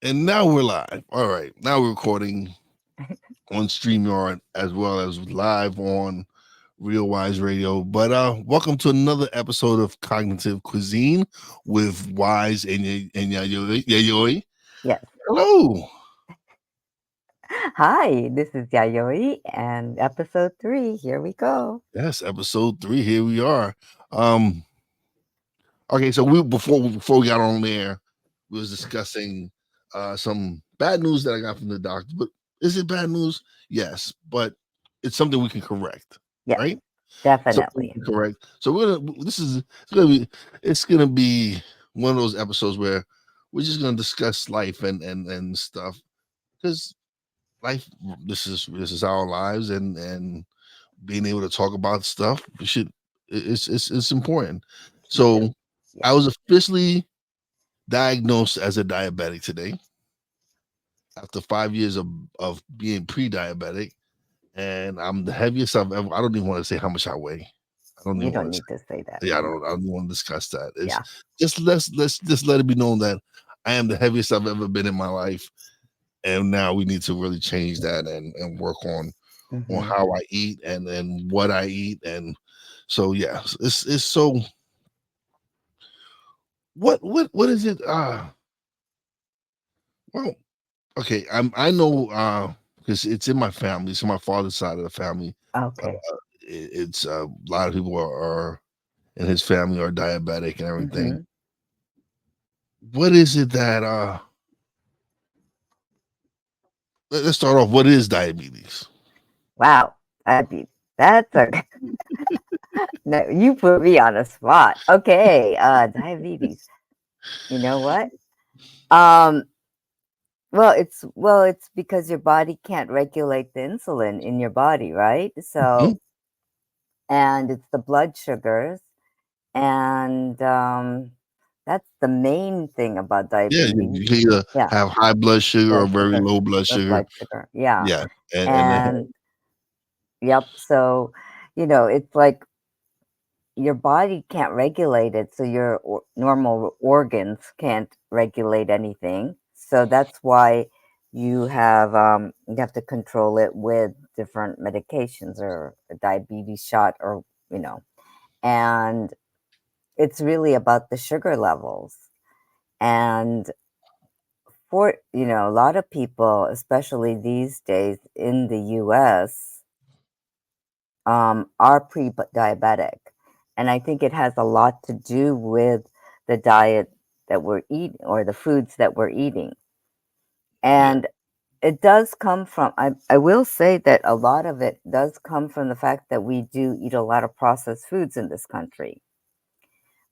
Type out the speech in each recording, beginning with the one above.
And now we're live. All right. Now we're recording on StreamYard as well as live on Real Wise Radio. But welcome to another episode of Cognitive Cuisine with Wize and Yayoi. Yes. Hello. Hi, this is Yayoi and episode 3. Here we go. Yes, episode 3. Here we are. Um, okay, so before we got on there, we was discussing some bad news that I got from the doctor. But is it bad news? Yes, but it's something we can correct, Yes, right? Something we definitely. can correct. So we're gonna. It's gonna be one of those episodes where we're just gonna discuss life and stuff because life. This is our lives and being able to talk about stuff. We should. It's important. It is. So I Yes. was officially diagnosed as a diabetic today after 5 years of being pre-diabetic, and I'm the heaviest I've ever. I don't even want to say how much I weigh. I don't You even don't want to need say. to say that. Yeah, I No. don't. I don't want to discuss that. It's Yeah. just let's just let it be known that I am the heaviest I've ever been in my life, and now we need to really change that and work on Hmm. how I eat and what I eat, and so yeah, it's so what is it? Well, okay, I know because it's in my family. It's in my father's side of the family. Uh, Okay. it's a lot of people are in his family are diabetic and everything. Hmm. What is it that let's start off. What is diabetes? Wow. That's a no, you put me on a spot. Okay. Diabetes. You know what? Um, it's because your body can't regulate the insulin in your body, right? Mhm. And it's the blood sugars. And that's the main thing about Yeah, diabetes. you can either Yeah, have high blood sugar blood or very sugar low blood or sugar. blood sugar. Yeah. Yeah, and then And yep. So, it's like your body can't regulate it. So your normal organs can't regulate anything. So that's why you have to control it with different medications or a diabetes shot or. And it's really about the sugar levels. And for, a lot of people, especially these days in the US, are pre-diabetic. And I think it has a lot to do with the diet that we're eating or the foods that we're eating. yeah, And it does come from, I will say that a lot of it does come from the fact that we do eat a lot of processed foods in this country.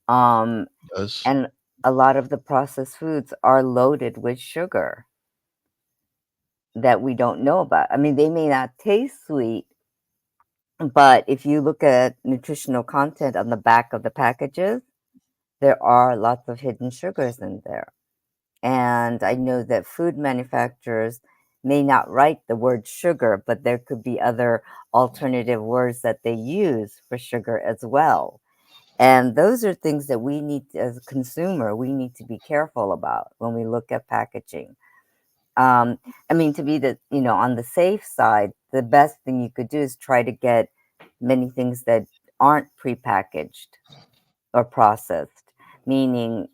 Um, does. and a lot of the processed foods are loaded with sugar that we don't know about. I mean, they may not taste sweet, but if you look at nutritional content on the back of the packages, there are lots of hidden sugars in there. And I know that food manufacturers may not write the word sugar, but there could be other alternative words that they use for sugar as well. And those are things that we need, as a consumer, we need to be careful about when we look at packaging. Um, I mean, to be on the safe side, the best thing you could do is try to get many things that aren't prepackaged or processed, meaning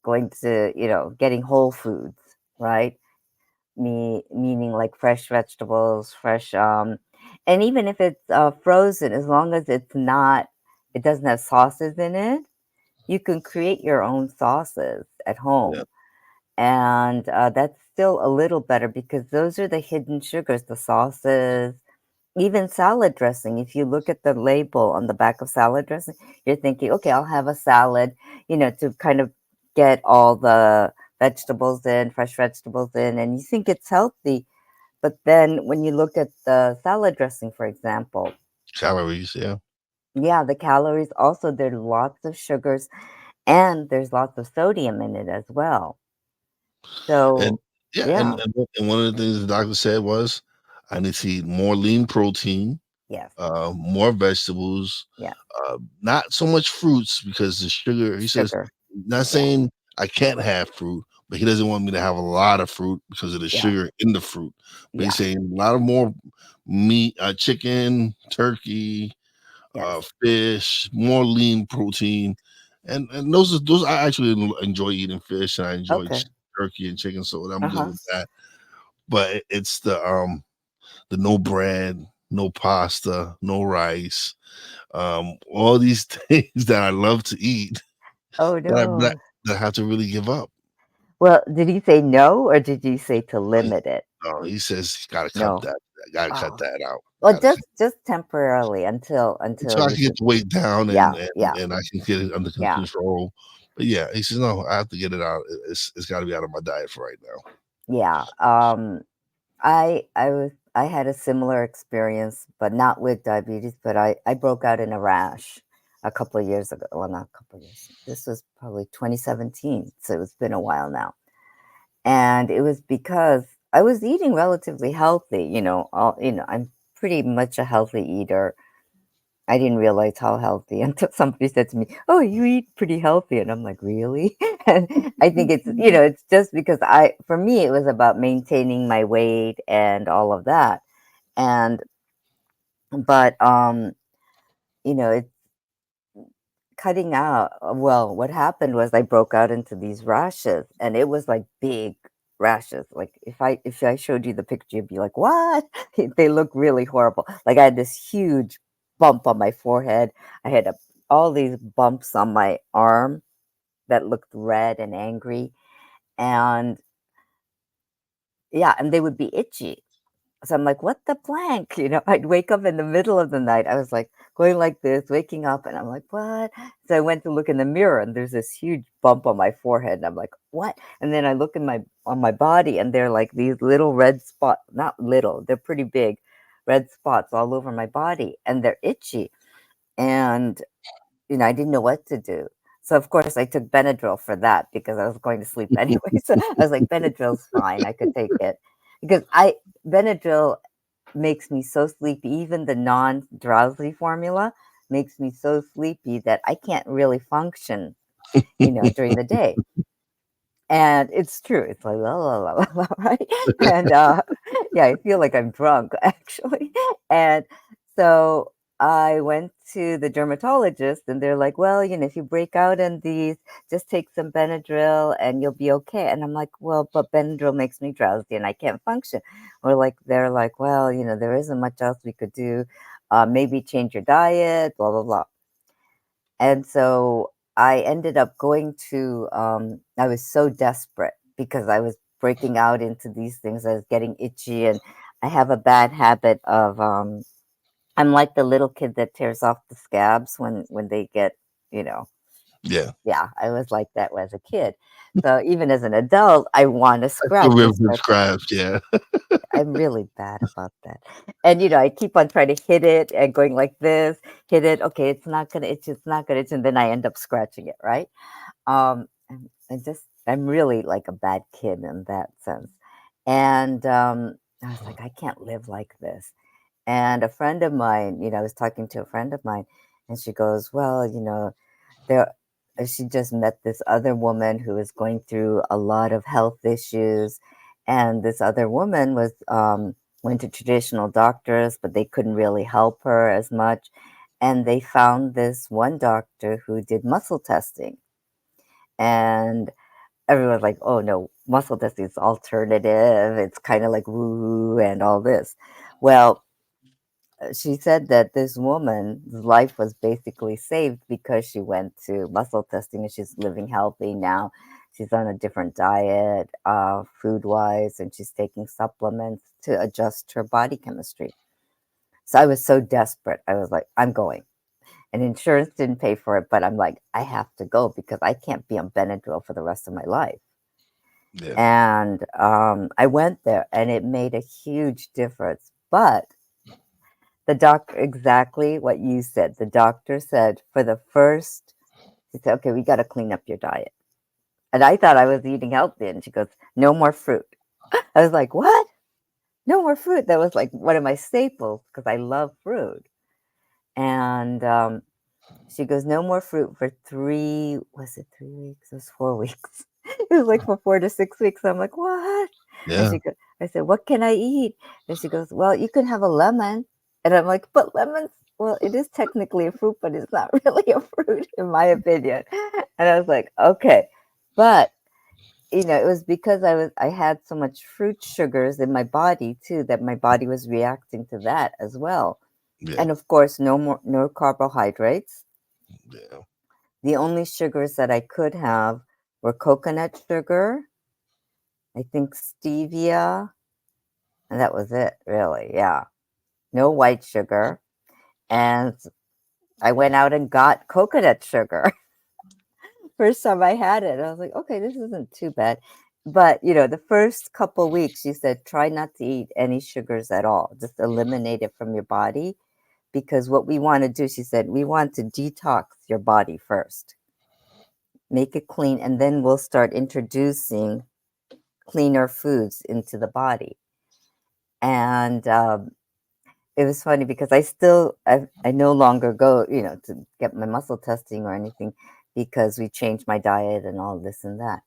going to, getting whole foods, right? Meaning like fresh vegetables, and even if it's frozen, as long as it doesn't have sauces in it, you can create your own sauces at Yeah, home. And that's still a little better because those are the hidden sugars, the sauces, even salad dressing. If you look at the label on the back of salad dressing, you're thinking, okay, I'll have a salad, to kind of get all the vegetables in, fresh vegetables in, and you think it's healthy. But then when you look at the salad dressing, for example, calories. Yeah, yeah, the calories also, there's lots of sugars and there's lots of sodium in it as well. and So, yeah, yeah, and one of the things the doctor said was I need to eat more lean protein, yes, more vegetables, yeah, not so much fruits because the sugar. He says, sugar, not yeah, saying I can't have fruit, but he doesn't want me to have a lot of fruit because of the Yeah. sugar in the fruit. But he's Yeah. saying a lot of more meat, chicken, turkey, Yes. fish, more lean protein, and those I actually enjoy eating fish and I enjoy Okay. turkey and chicken, so I'm good Uh-huh. with that. But it's the no bread, no pasta, no rice, all these things that I love to eat Oh, that no. that I have to really give up. Well, did he say no, or did you say to He, limit it? no, he says he's got to cut No. that. Got to cut Oh. that out. Well, Got to cut just temporarily so until I you can get could. the weight down Yeah. Yeah. and I can get it under Yeah. control. But yeah, he says no, I have to get it out. It's got to be out of my diet for right now. Yeah. I had a similar experience, but not with diabetes, but I broke out in a rash a couple of years ago. Well, not a couple of years. This was probably 2017, so it's been a while now. And it was because I was eating relatively healthy, I'm pretty much a healthy eater. I didn't realize how healthy until somebody said to me, "Oh, you eat pretty healthy." And I'm like, "Really?" And I think it's just because for me, it was about maintaining my weight and all of that. And, but, it's cutting out. Well, what happened was I broke out into these rashes, and it was like big rashes. Like if I showed you the picture, you'd be like, "What?" They look really horrible. Like I had this huge bump on my forehead. I had all these bumps on my arm that looked red and angry, and yeah, and they would be itchy. So I'm like, "What the blank?" I'd wake up in the middle of the night. I was like going like this, waking up, and I'm like, "What?" So I went to look in the mirror, and there's this huge bump on my forehead, and I'm like, "What?" And then I look in my on my body, and they're like these little red spots. Not little, they're pretty big, red spots all over my body, and they're itchy. And I didn't know what to do. So of course I took Benadryl for that because I was going to sleep anyway. So I was like, Benadryl's fine. I could take it because I Benadryl makes me so sleepy. Even the non-drowsy formula makes me so sleepy that I can't really function, during the day. And it's true. It's like, "La, la, la, la, la," right? And, yeah, I feel like I'm drunk, actually. And so I went to the dermatologist, and they're like, "Well, if you break out in these, just take some Benadryl and you'll be okay." And I'm like, "Well, but Benadryl makes me drowsy and I can't function." They're like, "Well, there isn't much else we could do. Maybe change your diet, blah, blah, blah." And so I ended up going to, I was so desperate because I was breaking out into these things. I was getting itchy, and I have a bad habit of, I'm like the little kid that tears off the scabs when they get, you know, Yeah, yeah, I was like that as a kid. So even as an adult, I want to the scratch and ribs and scratch. scraps. Yeah, I'm really bad about that. And, I keep on trying to hit it and going like this, hit it. Okay, it's not gonna itch, it's not gonna itch, and then I end up scratching it, right? I'm really like a bad kid in that sense. And I was like, I can't live like this. And a friend of mine, I was talking to a friend of mine, and she goes, "Well, there she just met this other woman who was going through a lot of health issues, and this other woman was went to traditional doctors, but they couldn't really help her as much, and they found this one doctor who did muscle testing, and everyone's like, "Oh no, muscle testing is alternative, it's kind of like woo and all this." Well, she said that this woman's life was basically saved because she went to muscle testing, and she's living healthy now. She's on a different diet, food wise, and she's taking supplements to adjust her body chemistry. So I was so desperate. I was like, I'm going. And insurance didn't pay for it, but I'm like, I have to go because I can't be on Benadryl for the rest of my life. yeah, And I went there, and it made a huge difference. But the doctor, exactly what you said. The doctor said for the first, she said, "Okay, we got to clean up your diet." And I thought I was eating healthy, and she goes, "No more fruit." I was like, "What? No more fruit?" That was like one of my staples because I love fruit. And she goes, "No more fruit for was it 3 weeks? It was 4 weeks." It was like for 4 to 6 weeks. I'm like, what? And Yeah. I said, what can I eat? And she goes, well, you can have a lemon. And I'm like, but lemons, well, it is technically a fruit, but it's not really a fruit, in my opinion. And I was like, okay. But it was because I had so much fruit sugars in my body too, that my body was reacting to that as well. Yeah. And of course, no carbohydrates. Yeah. The only sugars that I could have were coconut sugar, I think stevia, and that was it, really. Yeah. No white sugar. And I went out and got coconut sugar. First time I had it, I was like, okay, this isn't too bad. But, the first couple weeks, she said, try not to eat any sugars at all. Just eliminate it from your body. Because what we want to do, she said, we want to detox your body first, make it clean, and then we'll start introducing cleaner foods into the body. And it was funny because I no longer go, to get my muscle testing or anything because we changed my diet and all this and that.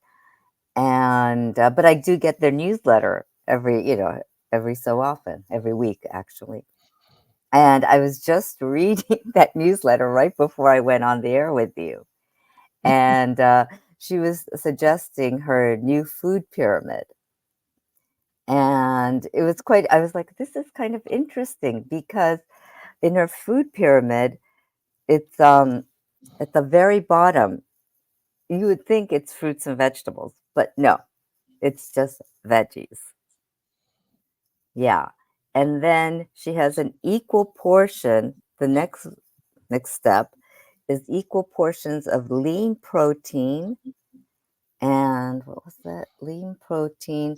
And but I do get their newsletter every so often, every week actually. And I was just reading that newsletter right before I went on the air with you. And she was suggesting her new food pyramid. And I was like, this is kind of interesting because in her food pyramid, it's at the very bottom, you would think it's fruits and vegetables, but no, it's just veggies. Yeah. And then she has an equal portion. The next step is equal portions of lean protein and what was that? Lean protein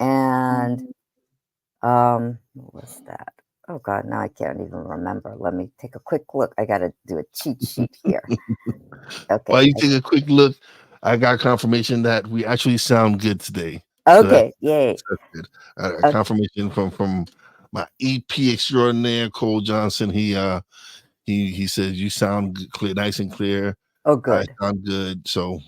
and what was that? Oh God, now I can't even remember. Let me take a quick look. I gotta do a cheat sheet here. While Okay. you take a quick look, I got confirmation that we actually sound good today. So Okay. Yay. that's good. A Okay. confirmation from my EP extraordinaire Cole Johnson. He said you sound clear, nice and clear. Oh, I good. sound good. So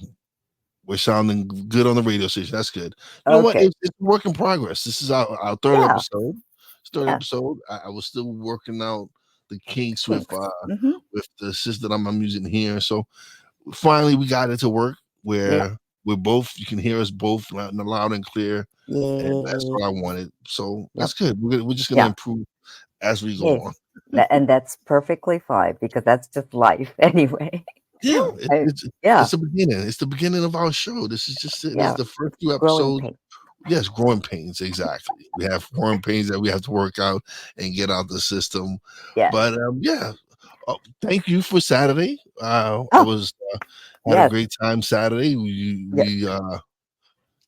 we're sounding good on the radio station. That's good. You know what? Okay. It's a work in progress. This is our third Yeah. episode. It's third Yeah. episode. I was still working out the kinks Thanks. Mm-hmm. with the system I'm using here. So finally we got it to work Yeah. where we're both you can hear us both loud and clear, and that's Yay. what I wanted. So Yep. that's good. We're just gonna Yeah. improve as we go Yes. on. And that's perfectly fine because that's just life anyway. Yeah, I, yeah. it's the beginning. It's the beginning of our show. This is just it. This is Yeah. the first few Growing episodes. pain. Yes, growing pains, exactly. We have growing pains that we have to work out and get out the system. Yes. But yeah, thank you for Saturday. I Oh, was had a yes. great time Saturday. Yes.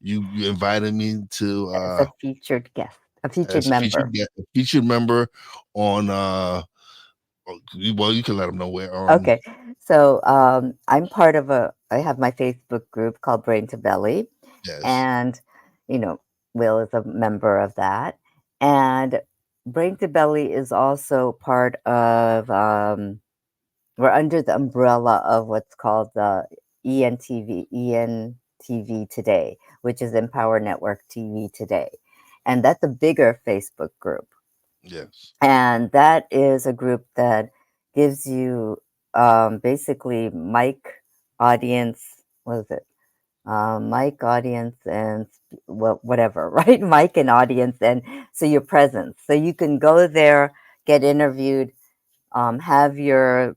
You invited me to As a featured guest, a featured as a member. featured member on well, you can let them know where on. Okay. So I'm part of I have my Facebook group called Brain to Belly. Yes, And, you know, Will is a member of that. And Brain to Belly is also part of, we're under the umbrella of what's called the ENTV Today, which is Empower Network TV Today. And that's a bigger Facebook group. yes, And that is a group that gives you basically mic audience, what is it? Mic audience and well, whatever, right? Mic and audience, and so your presence. So you can go there, get interviewed, have your,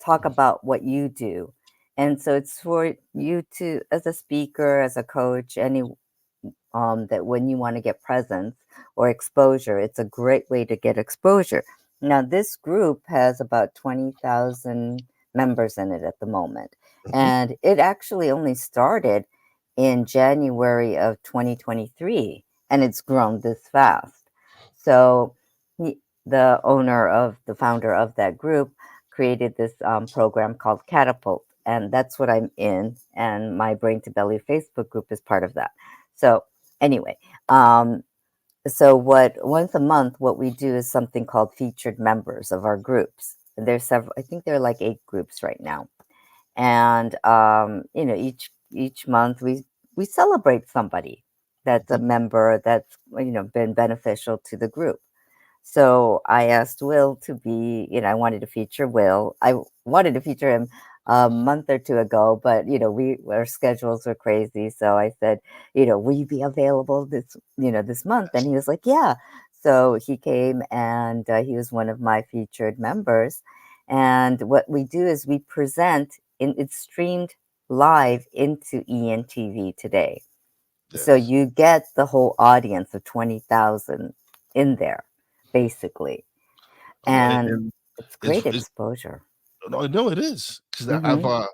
talk about what you do. And so it's for you to, as a speaker, as a coach, that when you want to get presence or exposure, it's a great way to get exposure. Now, this group has about 20,000 members in it at the moment. mhm, And it actually only started in January of 2023, and it's grown this fast. So, the founder of that group, created this program called Catapult, and that's what I'm in. And my Brain to Belly Facebook group is part of that. So, anyway, so what once a month, what we do is something called featured members of our groups. And there's several, I think there are like 8 groups right now. And each each month we celebrate somebody that's a Mhm. member that's been beneficial to the group. So I asked Will to be, I wanted to feature Will. Wanted to feature him a month or two ago, but we our schedules were crazy. So I said, will you be available this month? And he was like, yeah. So he came and he was one of my featured members. And what we do is we present it's streamed live into ENTV today. So Yes. you get the whole audience of 20,000 in there, basically. Oh, and, And and it's great it's exposure. no, no, it is because I've Mhm.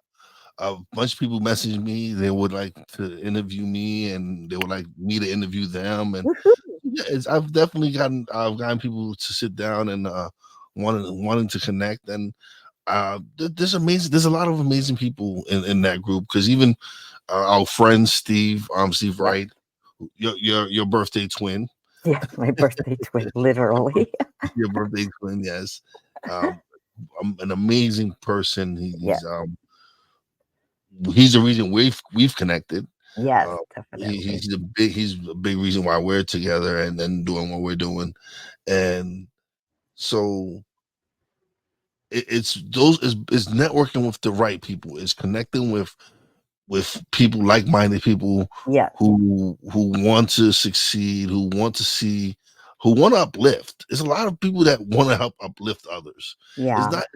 a bunch of people message me. They would like to interview me, and they would like me to interview them. And Woohoo. yeah, I've definitely I've gotten people to sit down and wanting to connect. And there's a lot of amazing people in that group because even our friend Steve Yep. Wright, your birthday twin, Yes, my birthday twin, literally. your birthday twin, yes. Um, an amazing person. Yes. He's the reason we've connected. Yes, Uh, definitely. he's a big reason why we're together and doing what we're doing. And so it's those is networking with the right people, is connecting with people, like-minded people Yes. who want to succeed, who want to see, who want to uplift. There's a lot of people that want to help uplift others. It's Yeah. not.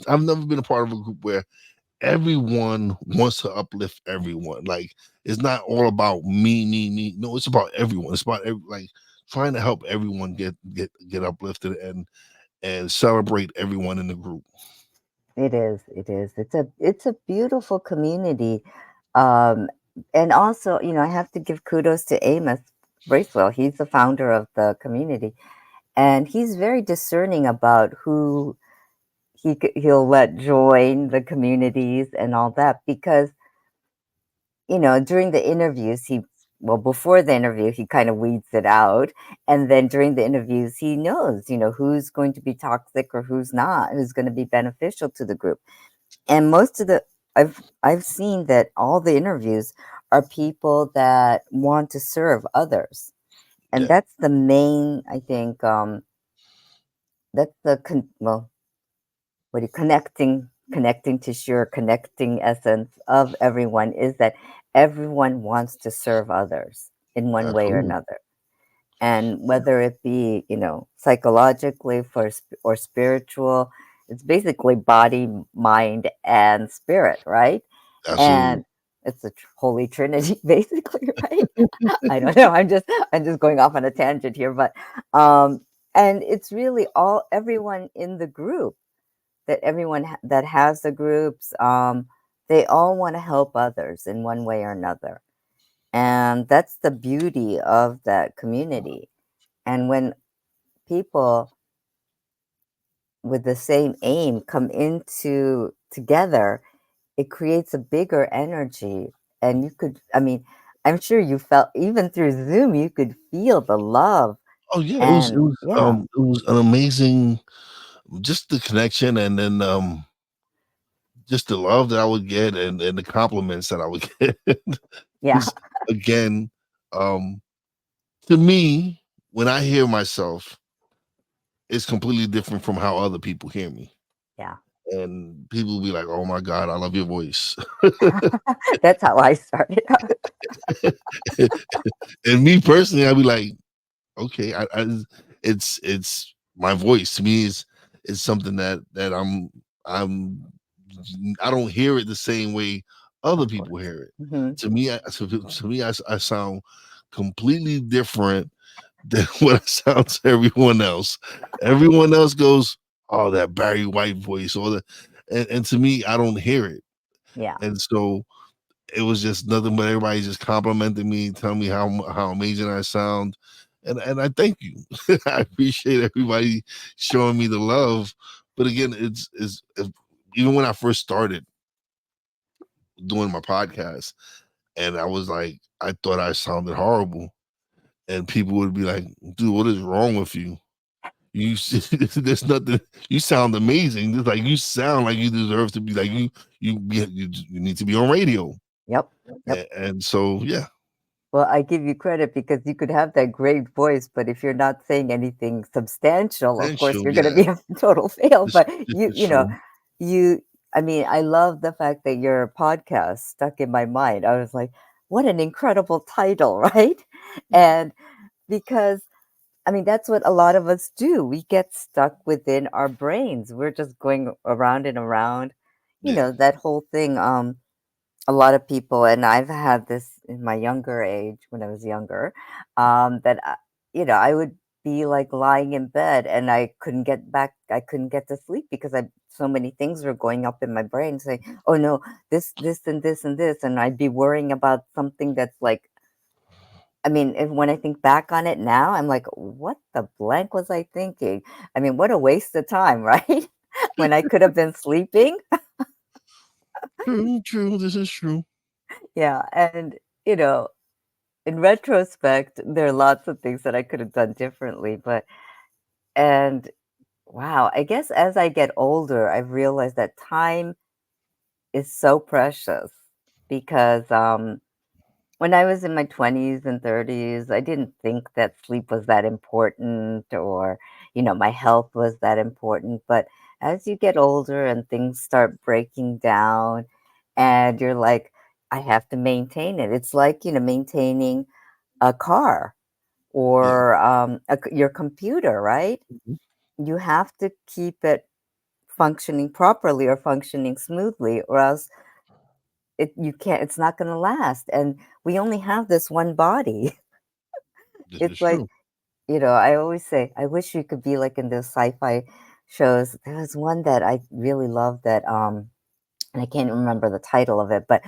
I've never been a part of a group where everyone wants to uplift everyone. Like it's not all about me. No, it's about everyone. It's about like trying to help everyone get uplifted and celebrate everyone in the group. It is. It is. It's a beautiful community. Um, and also, I have to give kudos to Amos Bracewell. He's the founder of the community, and he's very discerning about who he'll let join the communities and all that because during the interviews before the interview he kind of weeds it out, and then during the interviews he knows who's going to be toxic or who's not, who's going to be beneficial to the group. And most of the I've seen that all the interviews are people that want to serve others, and Yeah, that's the main, I think, that's the well, what are you connecting tissue or connecting essence of everyone is that everyone wants to serve others in one way or absolutely, another. And whether it be psychologically or spiritual, it's basically body, mind, and spirit, right? absolutely. And it's a holy trinity basically, right? I don't know, I'm just going off on a tangent here, but and it's really all everyone in the group, that everyone that has the groups, they all want to help others in one way or another. And that's the beauty of that community. And when people with the same aim come into together, it creates a bigger energy. And I mean, I'm sure you felt, even through Zoom, you could feel the love. Oh yeah, And yeah, it was an amazing, just the connection, and then just the love that I would get, and the compliments that I would get. yeah, Because again, um, to me, when I hear myself, it's completely different from how other people hear me. yeah. And people will be like, "Oh my God, I love your voice." That's how I started. And me personally, I'd be like, "Okay, it's my voice to me is something that I'm I don't hear it the same way other Of people course. hear it. Hmm. To me, I sound completely different than what I sound to everyone else. Everyone else goes, "Oh, that Barry White voice," or and to me, I don't hear it. Yeah. And so it was just nothing but everybody just complimenting me, telling me how amazing I sound. And I thank you. I appreciate everybody showing me the love. But again, even when I first started doing my podcast, and I was like, I thought I sounded horrible, and people would be like, "Dude, what is wrong with you? You there's nothing. You sound amazing. It's like you sound like you deserve to be like you need to be on radio." Yep. Yep. And so yeah, Well, I give you credit because you could have that great voice, but if you're not saying anything substantial, of course, potential, you're gonna yeah, be a total fail. this But this is you know, true. you I mean, I love the fact that your podcast stuck in my mind. I was like, what an incredible title, right? And because I mean, that's what a lot of us do. We get stuck within our brains. We're just going around and around. Yeah, That whole thing. A lot of people, and I've had this in my younger age when I was younger, that I would be like lying in bed and I couldn't get to sleep because I so many things were going up in my brain saying, oh no, this and this and this, and I'd be worrying about something that's like, I mean, when I think back on it now, I'm like, what the blank was I thinking? I mean, what a waste of time, right? When I could have been sleeping. true, true. This is true. Yeah, and you know in retrospect, there are lots of things that I could have done differently, and wow, I guess as I get older, I've realized that time is so precious because when I was in my 20s and 30s, I didn't think that sleep was that important or, my health was that important. But as you get older and things start breaking down, and you're like, I have to maintain it. It's like, maintaining a car Yeah. or your computer, right? Mhm. You have to keep it functioning properly or functioning smoothly, or else it's not going to last. And we only have this one body. This is It's like, true. I always say, I wish we could be like in those sci-fi shows. There was one that I really loved that, and I can't remember the title of it, but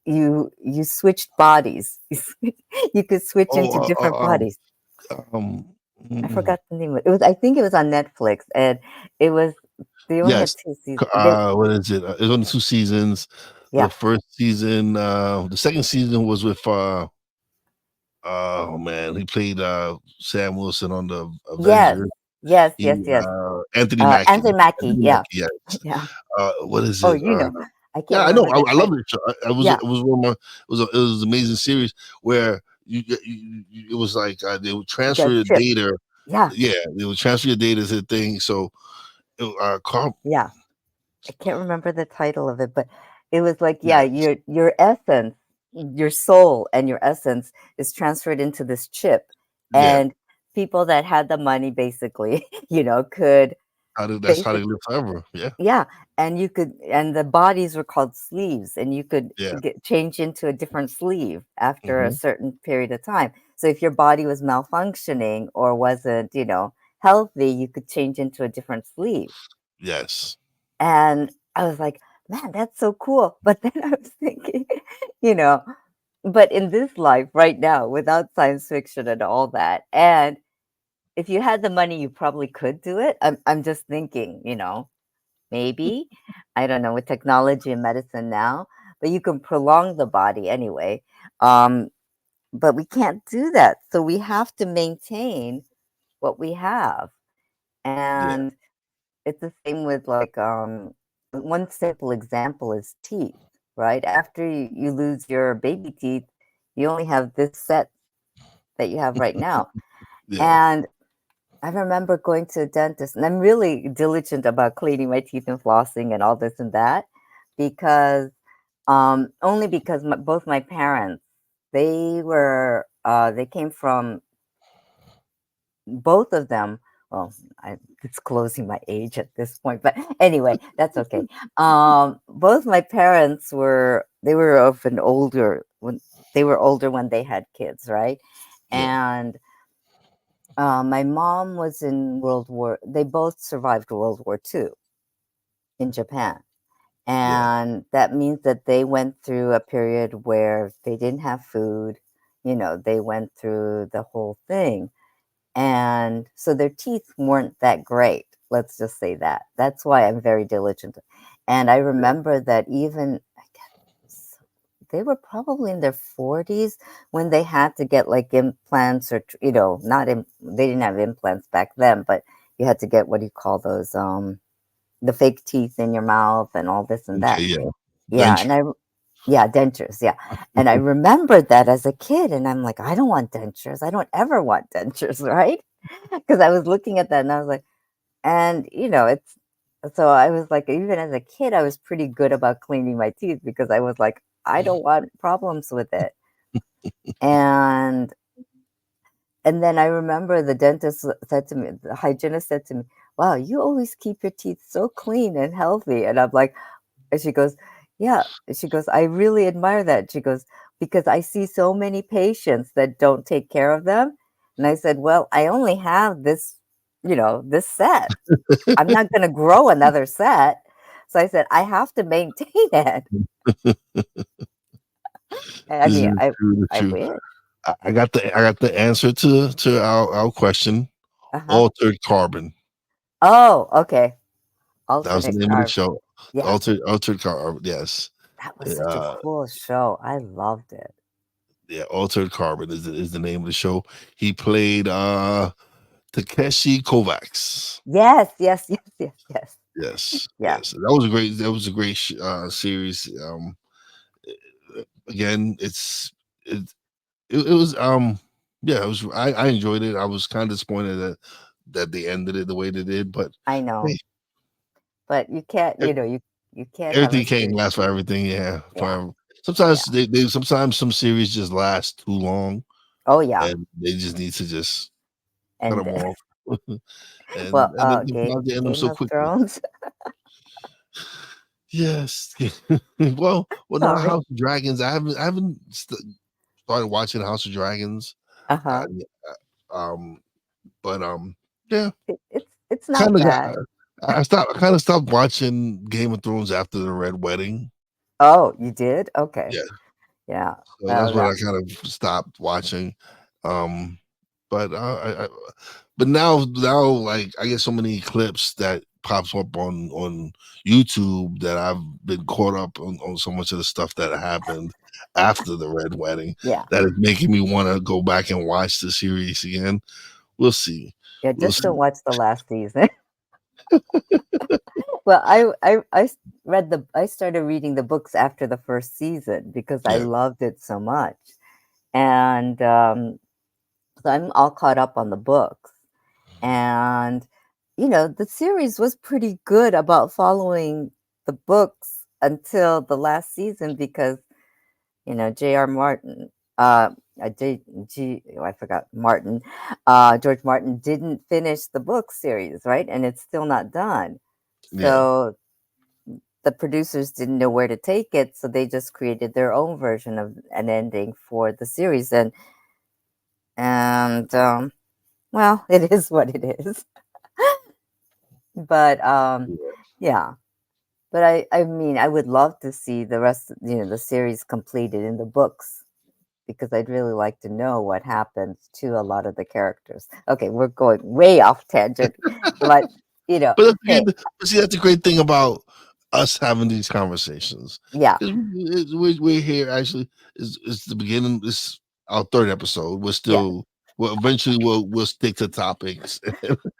you switched bodies. You could switch into Oh, different bodies. um, I mm, forgot the name of it. I think it was on Netflix, and it was they only had yes. 2 seasons. What is it? It's only 2 seasons. The Yeah. first season, the second season was with oh man, he played Sam Wilson on the Yes. Avengers. Yes, yes, He yes. Anthony Mackie. Anthony Mackie, Anthony yeah. Mackie, yes. Yeah. What is Oh, it? I can't Yeah, I know. remember the I love title. it show. Yeah, It was one of my. It was an amazing series where it was like they would transfer the the chip. data. Yeah, Yeah, they would transfer your data to the thing. So, Carl, yeah. I can't remember the title of it, but it was like, yeah, yeah, your essence, your soul and your essence is transferred into this chip. yeah. And people that had the money basically, could That's how basic they live forever. Yeah, yeah, and the bodies were called sleeves, and you could yeah. get change into a different sleeve after a Hmm. certain period of time. So if your body was malfunctioning or wasn't, healthy, you could change into a different sleeve. Yes. And I was like, man, that's so cool. But then I was thinking, you know, but in this life right now, without science fiction and all that, and if you had the money, you probably could do it. I'm just thinking, maybe. I don't know, with technology and medicine now, but you can prolong the body anyway. Um, but we can't do that. So we have to maintain what we have. Yeah. And it's the same with like one simple example is teeth, right? After you lose your baby teeth, you only have this set that you have right now. Yeah. And I remember going to a dentist, and I'm really diligent about cleaning my teeth and flossing and all this and that, because only because both my parents, they came from both of them. Well, it's closing my age at this point, but anyway, that's okay. Both my parents they were of an older when they were older when they had kids, right? Yeah. And my mom was in World War. They both survived World War II in Japan, Yeah. and that means that they went through a period where they didn't have food. They went through the whole thing, and so their teeth weren't that great. Let's just say that. That's why I'm very diligent. And I remember that even I guess they were probably in their 40s when they had to get like implants or not they didn't have implants back then, but you had to get what do you call those the fake teeth in your mouth and all this and Okay. that. Yeah. Yeah, Dentures. Yeah, dentures, yeah, and I remembered that as a kid, and I'm like, "I don't want dentures, I don't ever want dentures," right? Because I was looking at that and I was like and, it's so I was like, even as a kid, I was pretty good about cleaning my teeth because I was like, "I don't want problems with it." And then I remember the dentist said to me the hygienist said to me, "Wow, you always keep your teeth so clean and healthy." And I'm like and she goes, "Yeah." She goes, "I really admire that." She goes, "Because I see so many patients that don't take care of them." And I said, "Well, I only have this, this set. I'm not gonna grow another set." So I said, "I have to maintain it." I This mean, is true. The I truth. wish. I got the answer to our question. Uh-huh. Altered Carbon. Oh, okay. That was the Alternate name of the carb. show. The Yeah, Altered Carbon. Yes. that was such a Uh, cool show. I loved it. yeah. Altered Carbon is the name of the show. He played Takeshi Kovacs. Yes, yes, yes, yes, yes. Yes. Yeah, Yes. That was a great series. Again, it was yeah, it was I enjoyed it. I was kind of disappointed that they ended it the way they did, but I know. hey, But you can't, e- you can't have a everything can't series. last for everything. Yeah, Yeah, sometimes yeah. sometimes some series just last too long, Oh, yeah. and they just need to just cut And them off, well, and then sometimes they end them Game so of quickly. Thrones. Yes. Well, no, Sorry. House of Dragons. I haven't started watching House of Dragons. Uh, Uh-huh. um, but yeah, It's kind not of got. bad. I kind of stopped watching Game of Thrones after the Red Wedding. Oh, you did? Okay. Yeah, Yeah. so that's what That I kind of stopped watching. Um, but but now like I get so many clips that pops up on YouTube that I've been caught up on so much of the stuff that happened after the Red Wedding yeah. that is making me want to go back and watch the series again. We'll see. Yeah, We'll just see. don't watch the last season. Well, I started reading the books after the first season because I Yeah. loved it so much. And so I'm all caught up on the books. And the series was pretty good about following the books until the last season because J.R. Martin, I forgot Martin, George Martin didn't finish the book series, right? And it's still not done. Yeah. So the producers didn't know where to take it, so they just created their own version of an ending for the series, and well, it is what it is. But yeah. But I mean, I would love to see the rest, the series completed in the books because I'd really like to know what happened to a lot of the characters. Okay, we're going way off tangent, but But that's hey, good. But see, that's a great thing about us having these conversations yeah, because we're here. Actually, is the beginning. This our third episode. We're yeah, still. Well, eventually we'll stick to topics.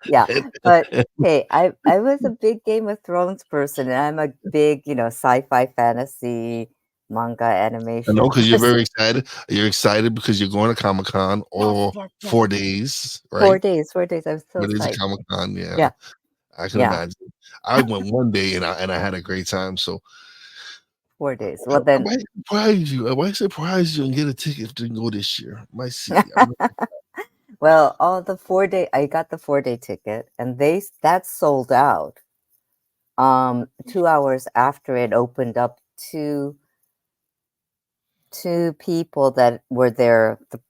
yeah. And- But hey, I was a big Game of Thrones person, and I'm a big, sci-fi fantasy manga I know animation because you're very person. excited. You're excited because you're going to Comic Con Yes, all yes, yes. 4 days, right? 4 days, 4 days. I was so 4 days of psyched. Comic Con. Yeah, Yeah, I can yeah, imagine. I went one day and I had a great time. So 4 days. I Well, then, might surprise you. I might surprise you and get a ticket to go this year. Might see. well, all the 4 day, I got the 4 day ticket, and that sold out. 2 hours after it opened up to people that were there the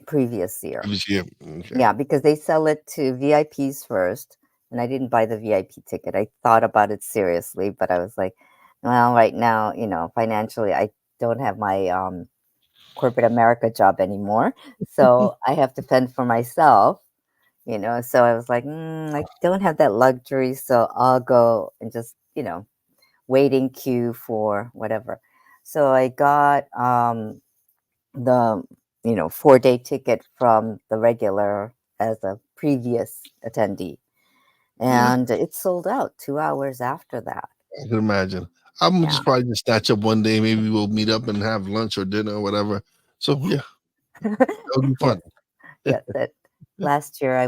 previous year. This year. Okay. Yeah, because they sell it to VIPs first, and I didn't buy the VIP ticket. I thought about it seriously, but I was like, well, right now, financially, I don't have my corporate America job anymore, so I have to fend for myself. So I was like, I don't have that luxury, so I'll go and just waiting queue for whatever. So I got the 4 day ticket from the regular as a previous attendee, Yeah, and it sold out 2 hours after that. I can imagine. I'm Yeah. just probably just snatch up one day. Maybe we'll meet up and have lunch or dinner or whatever. So yeah, that would be Yes, fun. yes. Last year I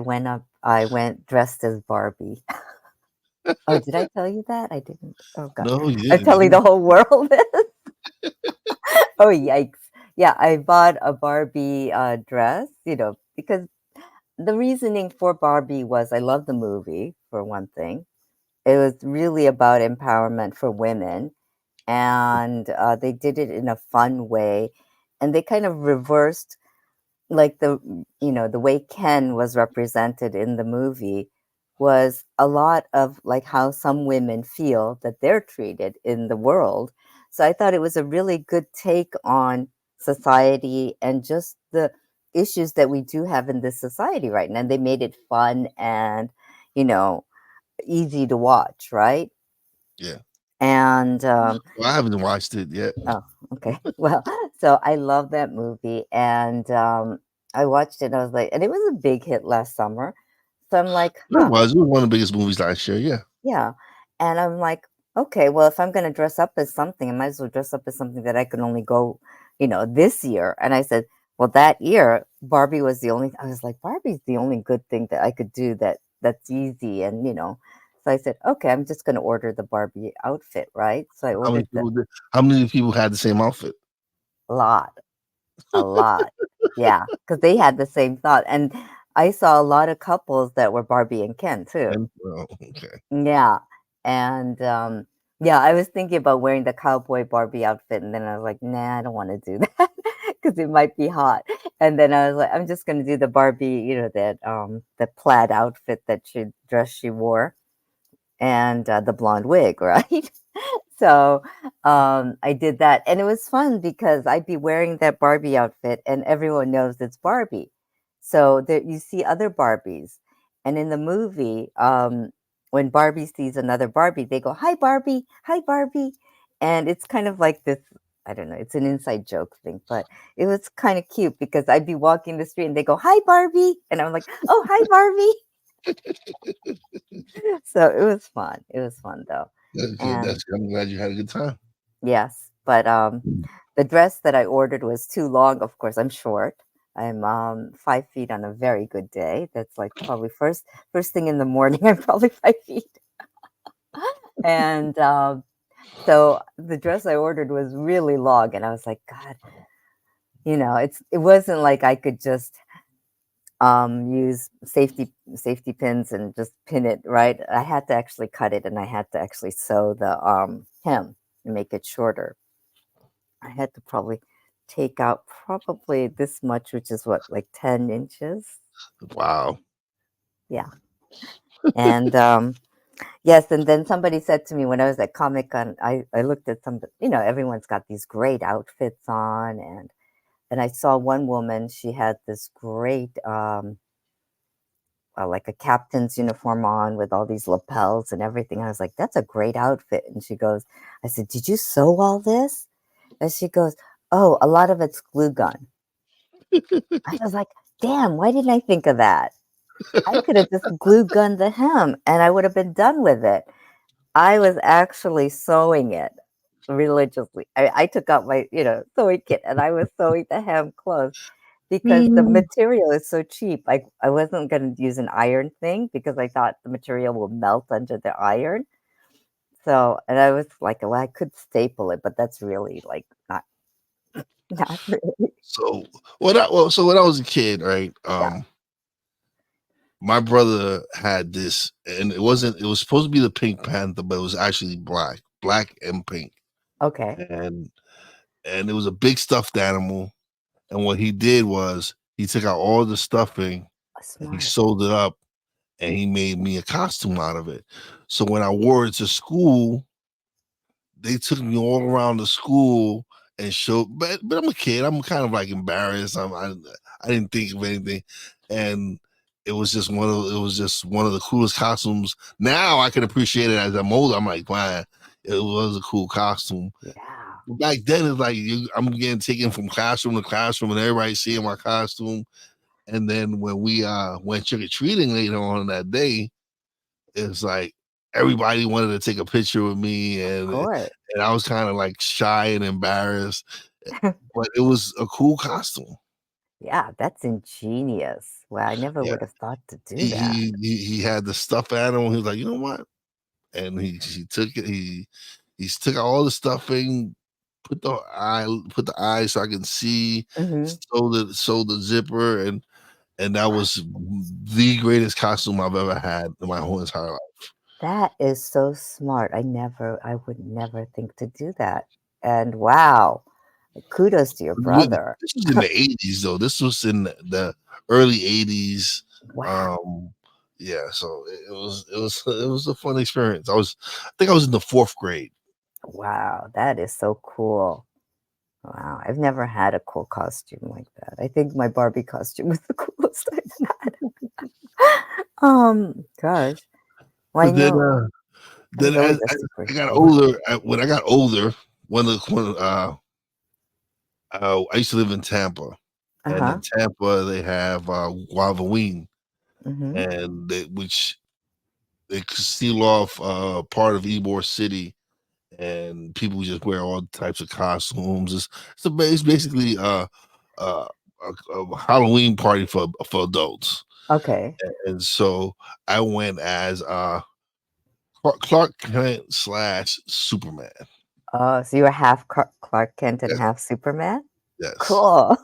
went dressed as Barbie. Oh, did I tell you that? I didn't. Oh God. No, you I'm telling didn't. the whole world this. Oh, yikes. Yeah, I bought a Barbie dress, because the reasoning for Barbie was I love the movie, for one thing. It was really about empowerment for women, and they did it in a fun way. And they kind of reversed, like, the way Ken was represented in the movie was a lot of like how some women feel that they're treated in the world. So I thought it was a really good take on society and just the issues that we do have in this society right now. And they made it fun and, you know, easy to watch, right? Yeah. And Well, I haven't watched it yet. oh, okay. Well, so I love that movie, and I watched it. And I was like, and it was a big hit last summer. So I'm like, It huh, was. It was one of the biggest movies last year. Yeah. yeah. And I'm like, okay, well, if I'm going to dress up as something, I might as well dress up as something that I can only go, this year. And I said, well, that year, Barbie was the only. I was like, Barbie's the only good thing that I could do that's easy, and. So I said, okay, I'm just going to order the Barbie outfit, right? So I How many ordered the people did? How many people had the same outfit? lot. A lot. Yeah, because they had the same thought, and I saw a lot of couples that were Barbie and Ken too. And, well, okay. Yeah, and, yeah, I was thinking about wearing the cowboy Barbie outfit, and then I was like, "Nah, I don't wanna do that because it might be hot." And then I was like, "I'm just gonna do the Barbie, the plaid outfit that she wore, and, the blonde wig," right? So, I did that, and it was fun because I'd be wearing that Barbie outfit, and everyone knows it's Barbie. So there you see other Barbies, and in the movie, when Barbie sees another Barbie, they go, "Hi, Barbie. Hi, Barbie." And it's kind of like this, I don't know, it's an inside joke thing, but it was kind of cute because I'd be walking the street and they go, "Hi, Barbie." And I'm like, "Oh, hi, Barbie." So it was fun. It was fun though. That's good. And That's good. I'm glad you had a good time. yes, but, the dress that I ordered was too long, of course, I'm short. I'm, 5 feet on a very good day. That's, like, probably first thing in the morning, I'm probably 5 feet. And, so the dress I ordered was really long, and I was like, "God," it wasn't like I could just, use safety pins and just pin it, right? I had to actually cut it, and I had to actually sew the, hem and make it shorter. I had to probably take out probably this much, which is what, like 10 inches? Wow. Yeah. And yes, and then somebody said to me when I was at Comic Con, I looked at everyone's got these great outfits on, and I saw one woman, she had this great like a captain's uniform on with all these lapels and everything. I was like, that's a great outfit. And she goes, I said, did you sew all this? And she goes, oh, a lot of it's glue gun. I was like, "Damn, why didn't I think of that? I could have just glue gunned the hem, and I would have been done with it." I was actually sewing it religiously. I took out my, sewing kit, and I was sewing the hem closed because the Mm. material is so cheap. I wasn't gonna use an iron thing because I thought the material will melt under the iron. So and I was like, "Well, I could staple it, but that's really, like, not not really." So so when I was a kid, right? Yeah, My brother had this, and it was supposed to be the Pink Panther, but it was actually black and pink. okay. And it was a big stuffed animal. And what he did was he took out all the stuffing and he Smart. sewed it up and he made me a costume out of it. So when I wore it to school, they took me all around the school and showed. But I'm a kid. I'm kind of like embarrassed. I didn't think of anything, and it was just one of the coolest costumes. Now I can appreciate it as I'm older. I'm like, wow, it was a cool costume. Yeah. Back then, it's like I'm getting taken from classroom to classroom, and everybody seeing my costume. And then when we went trick or treating later on that day, it's like everybody wanted to take a picture with me, Of course. and I was kind of like shy and embarrassed, but it was a cool costume. Yeah, that's ingenious. Well, I never Yeah, would have thought to do that. he had the stuffed animal. He was like, you know what? And he took it. He took out all the stuffing, put the eye so I can see, Mhm. sewed the zipper, and that was the greatest costume I've ever had in my whole entire life. That is so smart. I would never think to do that. And wow, kudos to your brother. This was in the 80s though. This was in the early 80s. Wow. Um, yeah, so it was a fun experience. I think I was in the fourth grade. Wow, that is so cool. Wow, I've never had a cool costume like that. I think my Barbie costume was the coolest I've had. Gosh. Well, I But know I then was always as a super I got short. older, when I got older, I used to live in Tampa, and in Uh-huh. Tampa they have Halloween, Mhm. and which they seal off part of Ybor City, and people just wear all types of costumes. It's basically uh, a Halloween party for adults, Okay. and so I went as Clark Kent slash Superman. Oh, so you were half Clark Kent and Yes, half Superman? yes, Cool.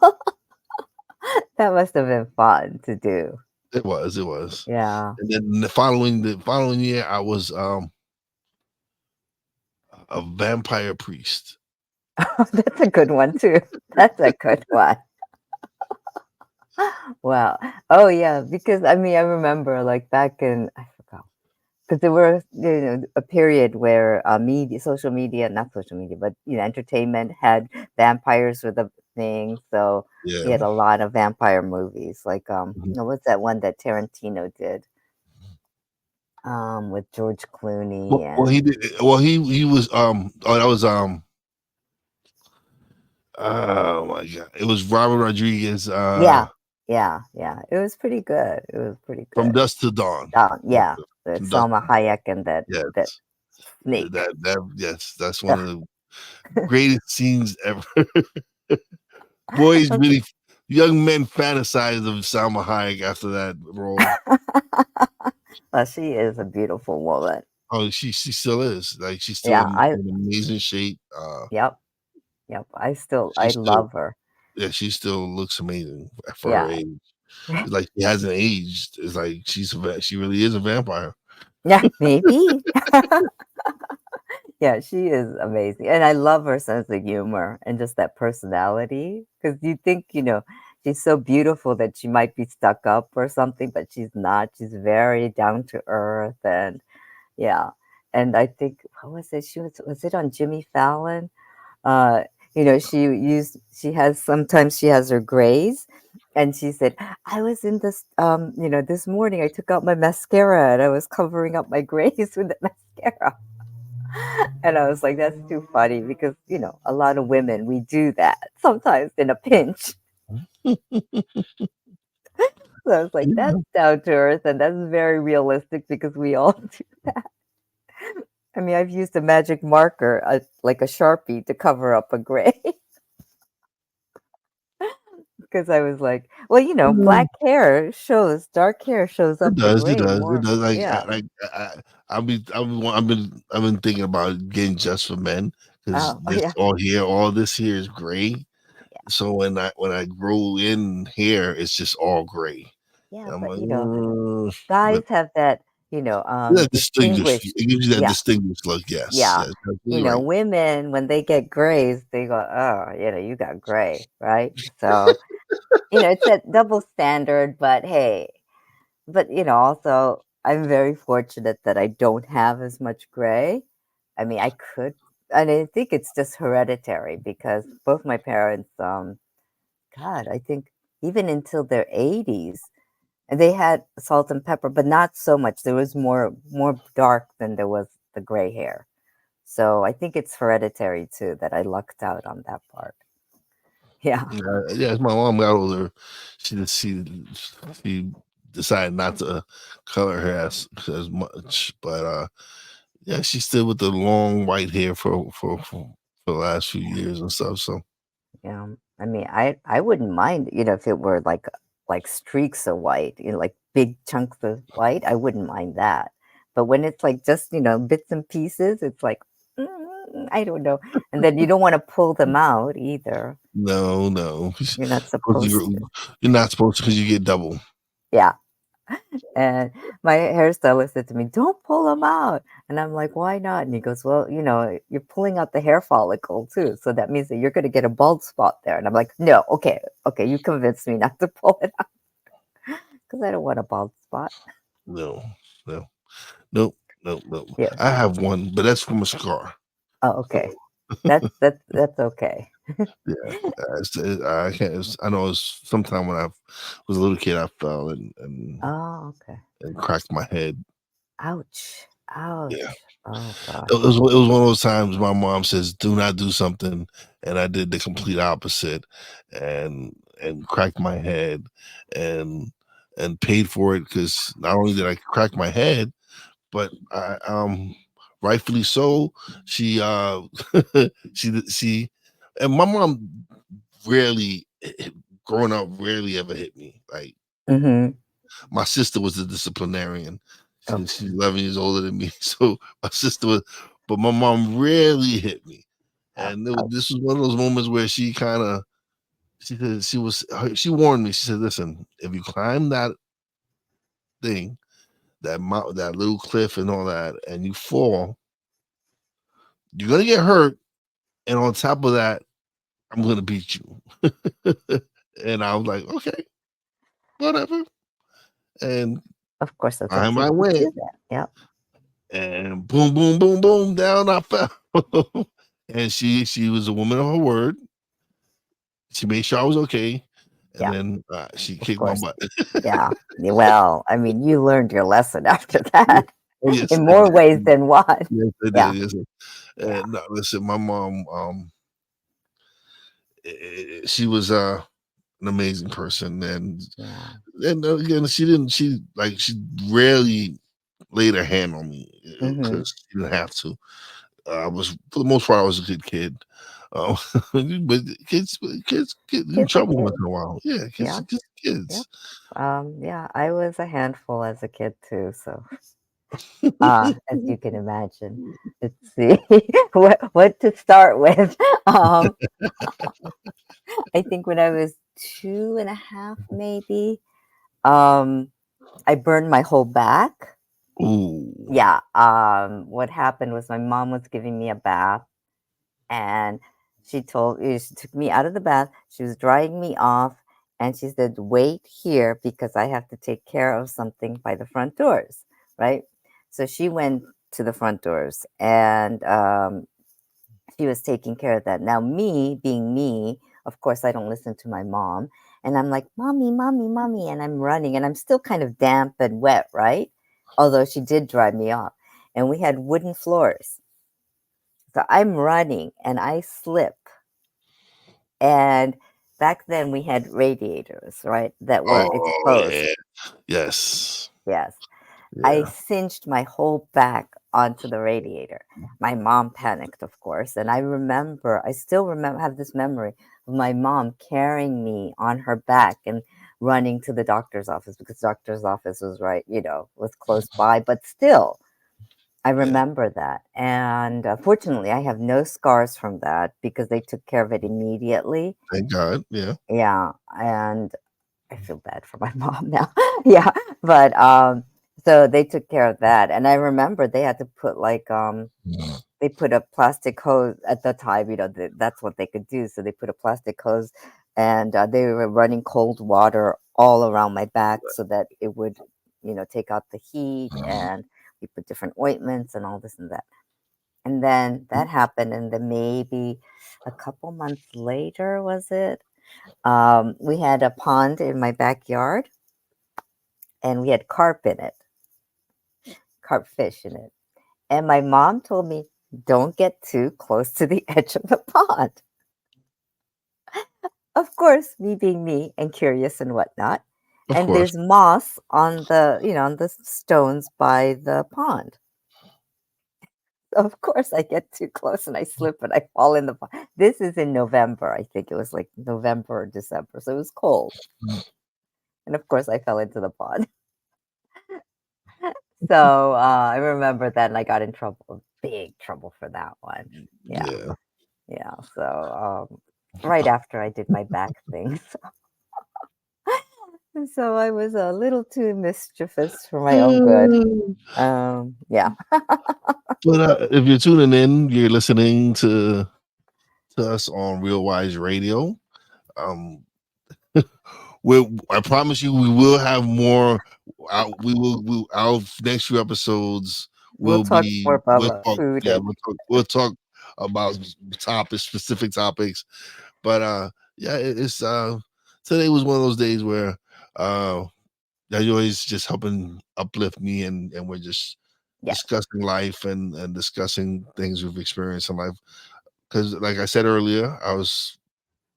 That must have been fun to do. it was. Yeah. And then the following year, I was a vampire priest. That's a good one too. That's a good one. Wow. Oh yeah, because I mean I remember like back in I forgot because there were a period where social media, not social media, but entertainment had vampires were the thing. So we Yeah. had a lot of vampire movies. Like Mhm. what's that one that Tarantino did with George Clooney Well, he and did. Well, he was. Oh, that was. Oh my god! It was Robert Rodriguez. yeah, yeah, yeah. It was pretty good. It was pretty From good. Dusk to Dawn. Yeah, the From Dusk. Salma Hayek and that Yes. snake. Yes. That's one Ugh. of the greatest scenes ever. Boys, really, young men fantasize of Salma Hayek after that role. Well, she is a beautiful woman. Oh, she still is. Like she's still Yeah, in amazing shape. yep, yep. She I still, love her. yeah, she still looks amazing for her Yeah, age. It's like she hasn't aged. It's like she really is a vampire. yeah, maybe. Yeah, she is amazing, and I love her sense of humor and just that personality. Because you think, she's so beautiful that she might be stuck up or something, but she's not. She's very down to earth, and yeah. And I think what was it? Was it on Jimmy Fallon? Uh, she has sometimes she has her grays, and she said, "I was in this, this morning I took out my mascara and I was covering up my grays with the mascara." And I was like, "That's too funny because a lot of women we do that sometimes in a pinch." So I was like, "That's Yeah. down to earth and that's very realistic because we all do." I mean, I've used a magic marker, like a Sharpie, to cover up a gray. Because I was like, well, Yeah. black dark hair shows It up the does. It gray does. It more. does. Yeah. I've been thinking about getting just for men because Oh, this yeah. all this here is gray. Yeah. So when I grow in hair, it's just all gray. Yeah. And I'm But, like, "Mm," but guys have that, that distinguished. distinguished. It gives you that Yeah. distinguished look. Yes, Yeah. yes, absolutely right. Women, when they get grays, they go, oh, you got gray. Right. So, it's a double standard, but hey, but, also, I'm very fortunate that I don't have as much gray. I mean, I could and I think it's just hereditary because both my parents, God, I think even until their 80s, and they had salt and pepper, but not so much. There was more dark than there was the gray hair. So I think it's hereditary too that I lucked out on that part. Yeah. Yeah, as my mom got older, she she decided not to color her as much. But yeah, she's still with the long white hair for the last few years and stuff. So Yeah. I mean, I wouldn't mind, if it were like streaks of white, like big chunks of white, I wouldn't mind that. But when it's like just, bits and pieces, it's like, I don't know. And then you don't want to pull them out either. no, no, You're not supposed to. you're not supposed to because you get double. Yeah. And my hairstylist said to me, "Don't pull them out." And I'm like, "Why not?" And he goes, "Well, you're pulling out the hair follicle too. So that means that you're going to get a bald spot there." And I'm like, "No, okay, okay, you convinced me not to pull it out because I don't want a bald spot." No, no, nope, nope, nope. Yeah. I have one, but that's from a scar. Oh, So okay. That's okay. yeah, I can't. I know it's sometime when I was a little kid, I fell Oh, okay. and cracked my head. Ouch. Yeah, Ouch. Oh it gosh. was it was one of those times my mom says, "Do not do something," and I did the complete opposite, and cracked my head, and paid for it because not only did I crack my head, but I rightfully so. She she and my mom rarely growing up rarely ever hit me. Like Mm-hmm. my sister was a disciplinarian. Oh, She's 11 years older than me. So my sister was, but my mom rarely hit me. oh, And oh. this was one of those moments where she kind of, she warned me. She said, listen, if you climb that thing, that mountain, that little cliff and all that, and you fall, you're going to get hurt. And on top of that, I'm going to beat you. And I was like, okay, whatever. And Of course, that's what time she I teach went. you that. Yep. And boom, boom, boom, boom, down I fell. And she was a woman of her word. She made sure I was okay, and Yeah. then she Of kicked my course. butt. Yeah. Well, I mean, you learned your lesson after Yeah. that Oh yes, in I more did. ways than one. Yes, I Yeah. did. Yes, Yeah. no, listen, my mom, she was an amazing person, Yeah. again, she didn't. She rarely laid her hand on me Mhm. because she didn't have to. I was for the most part, I was a good kid. Uh, but kids get in Kids are trouble once kids. in a while. Yeah, Yeah. kids. Yep. Yeah, I was a handful as a kid too, so as you can imagine. Let's see what to start with. Um, I think when I was 2.5 maybe, um, I burned my whole back. Ooh, Yeah. What happened was my mom was giving me a bath and she took me out of the bath. She was drying me off, and she said, "Wait here because I have to take care of something by the front doors." Right. So she went to the front doors, and she was taking care of that. Now, me being me, of course, I don't listen to my mom, and I'm like, "Mommy, mommy, mommy," and I'm running, and I'm still kind of damp and wet, right? Although she did dry me off, and we had wooden floors. So I'm running and I slip. And back then we had radiators, right, that were oh exposed. yeah, yes, Yes. I yeah. cinched my whole back onto the radiator. My mom panicked, of course. And I still remember, have this memory of my mom carrying me on her back and running to the doctor's office because the doctor's office was right, was close by. But still, I Yeah, remember that. And fortunately, I have no scars from that because they took care of it immediately. thank God. Yeah. Yeah, and I feel bad for my mom now. Yeah, but so they took care of that, and I remember they had to put they put a plastic hose at the time. That's what they could do. So they put a plastic hose, and they were running cold water all around my back so that it would, take out the heat. And we put different ointments and all this and that. And then that happened, and then maybe a couple months later, was it? We had a pond in my backyard, and we had carp in it, carp fish in it. And my mom told me, "Don't get too close to the edge of the pond." Of course, me being me and curious and whatnot. Of And course. there's moss on on the stones by the pond. Of course, I get too close and I slip and I fall in the pond. This is in November. I think it was like November or December, so it was cold. And of course, I fell into the pond. So I remember that, and I got in trouble, big trouble for that one. Yeah, Yeah. yeah. So right after I did my back thing, so I was a little too mischievous for my own good. Mm. Yeah, But if you're tuning in, you're listening to us on Real Wise Radio. Um, I promise you, we will have more. Our next few episodes we'll will talk more be. We'll about talk. food Yeah, and we'll talk about topics, specific topics. But yeah, it's today was one of those days where uh, Yayoi is just helping uplift me, and we're just yeah, discussing life and discussing things we've experienced in life. Because, like I said earlier, I was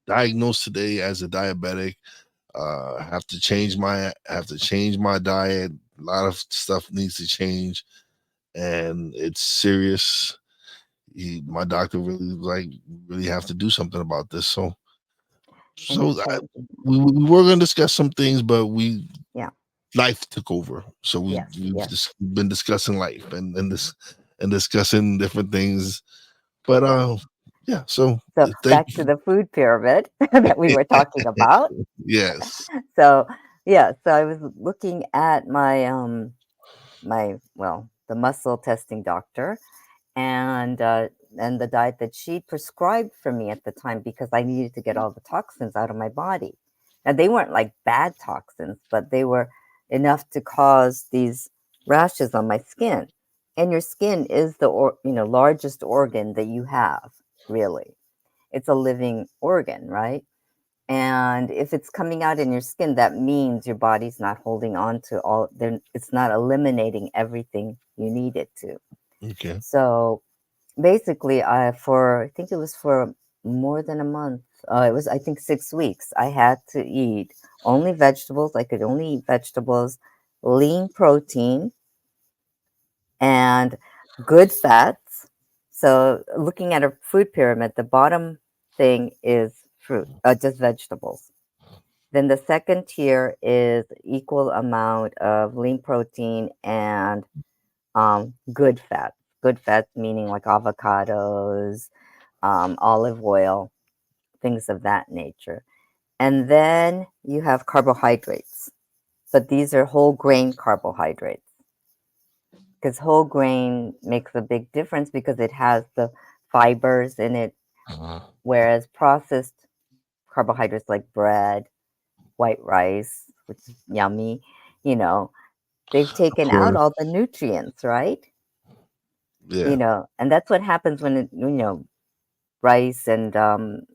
diagnosed today as a diabetic. Have to change my diet. A lot of stuff needs to change, and it's serious. My doctor really was like, really have to do something about this. So, I'm so I, sorry. we were going to discuss some things, but we Yeah, life took over. So yes, we've yes, just been discussing life and discussing different things. But yeah. yeah. So So thank back to you. the food pyramid that we were talking about. Yes. So yeah, so I was looking at the muscle testing doctor, and the diet that she prescribed for me at the time because I needed to get all the toxins out of my body. Now they weren't like bad toxins, but they were enough to cause these rashes on my skin. And your skin is the largest organ that you have, really. It's a living organ, right? And if it's coming out in your skin, that means your body's not holding on to it's not eliminating everything you need it to. Okay. So basically, I think it was for more than a month. It was, I think, 6 weeks. I had to eat only vegetables. I could only eat vegetables, lean protein, and good fats. So, looking at a food pyramid, the bottom thing is fruit, just vegetables. Then the second tier is equal amount of lean protein and good fats. Good fats meaning like avocados, olive oil, things of that nature. And then you have carbohydrates, but these are whole grain carbohydrates because whole grain makes a big difference because it has the fibers in it, whereas processed carbohydrates like bread, white rice, which is yummy, you know, they've Of taken out course. all the nutrients, right? Yeah. And that's what happens when rice and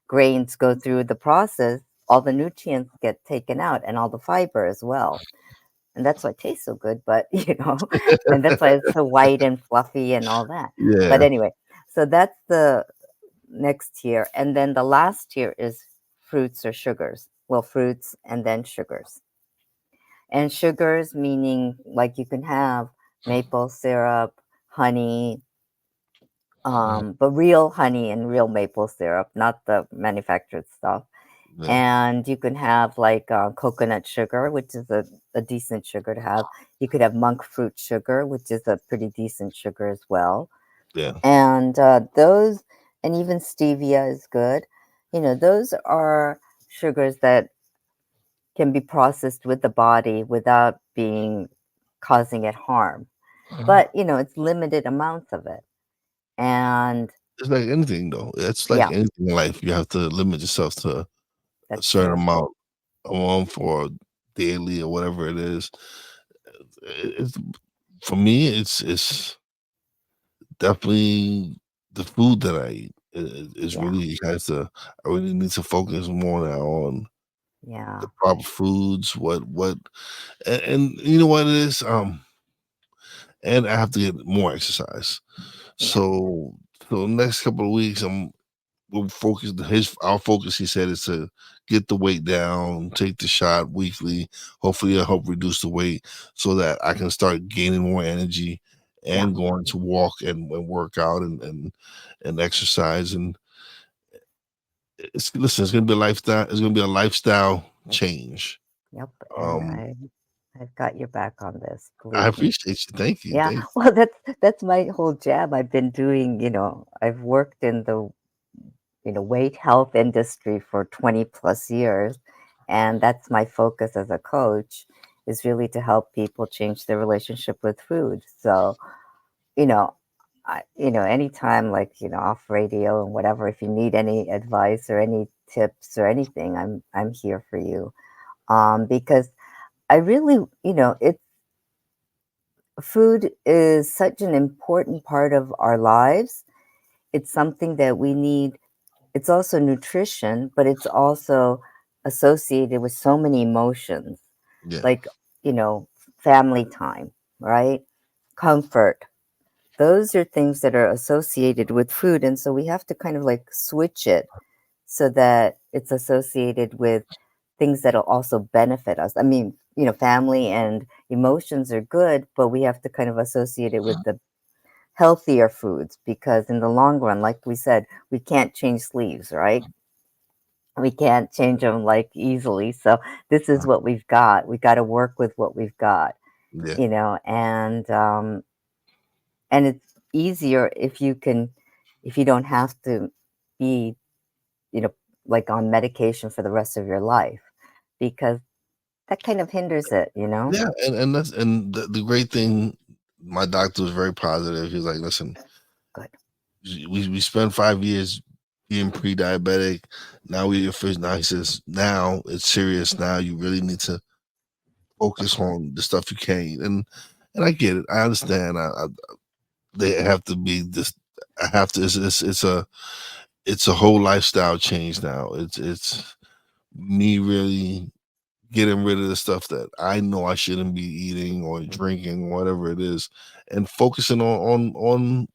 grains go through the process. All the nutrients get taken out and all the fiber as well. And that's why it tastes so good, but and that's why it's so white and fluffy and all that. But Yeah. anyway, so that's the next tier. And then the last tier is fruits or sugars. Well, fruits and then sugars. And sugars meaning like you can have maple syrup, honey, but real honey and real maple syrup, not the manufactured stuff. Yeah. And you can have like coconut sugar, which is a decent sugar to have. You could have monk fruit sugar, which is a pretty decent sugar as well. Yeah. And and even stevia is good. Those are sugars that can be processed with the body without being causing it harm. But, it's limited amounts of it. And It's like anything though. It's like yeah, anything in life. You have to limit yourself to a that's certain true. amount a month or daily or whatever it is. It's for me. It's definitely the food that I eat. Is Yeah, really has to. I really need to focus more now on yeah, the proper foods. And you know what it is. And I have to get more exercise. yeah, So, next couple of weeks, we'll focus his our focus, he said, is to get the weight down, take the shot weekly. Hopefully it'll help reduce the weight so that I can start gaining more energy Yeah. and going to walk and work out and exercise. And it's gonna be a lifestyle, it's gonna be a lifestyle change. Yep. And Um I've got your back on this, I believe me. appreciate you. Thank you. Yeah. Thank Well, that's my whole jam. I've been doing, I've worked in the, weight health industry for 20 plus years. And that's my focus as a coach is really to help people change their relationship with food. So, you know, anytime like, off radio and whatever, if you need any advice or any tips or anything, I'm here for you. Because I really, it food is such an important part of our lives. It's something that we need. It's also nutrition, but it's also associated with so many emotions, you. Yeah. like, you know, family time, right? Comfort. Those are things that are associated with food. And so we have to kind of like switch it so that it's associated with things that'll also benefit us. I mean, family and emotions are good, but we have to kind of associate it with the healthier foods because in the long run, like we said, we can't change sleeves, right? We can't change them like easily. So this is what we've got. We got to work with what we've got, Yeah. and it's easier if if you don't have to be, you know, like on medication for the rest of your life because that kind of hinders it. Yeah. And that's and the great thing, my doctor was very positive. He was like, listen, Good. we spent 5 years being pre-diabetic. Now we official. Now he says, now it's serious. Now you really need to focus on the stuff you can eat. And I get it. I understand. They have to be this. I have to. It's a whole lifestyle change now. It's me really getting rid of the stuff that I know I shouldn't be eating or drinking, whatever it is, and focusing on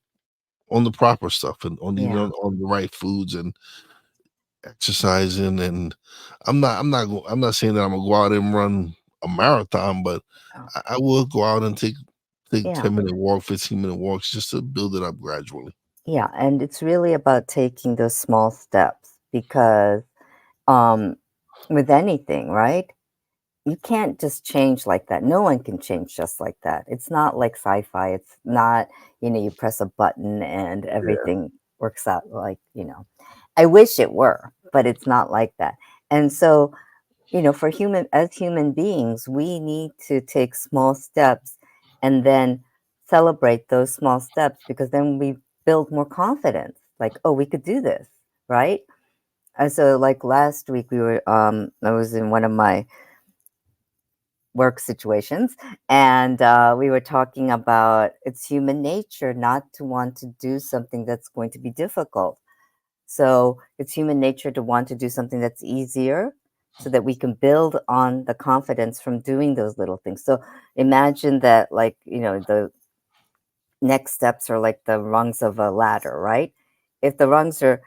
the proper stuff and on eating Yeah. on the right foods and exercising. And I'm not saying that I'm gonna go out and run a marathon, but Oh, I will go out and take yeah. 10-minute walk, 15-minute walks just to build it up gradually. Yeah. And it's really about taking those small steps because um, with anything, right? You can't just change like that. No one can change just like that. It's not like sci-fi. It's not, you press a button and Yeah, everything works out like. I wish it were, but it's not like that. And so, for as human beings, we need to take small steps and then celebrate those small steps because then we build more confidence. Like, oh, we could do this, right? And so like last week I was in one of my work situations and we were talking about it's human nature not to want to do something that's going to be difficult. So it's human nature to want to do something that's easier so that we can build on the confidence from doing those little things. So imagine that like, the next steps are like the rungs of a ladder, right? If the rungs are,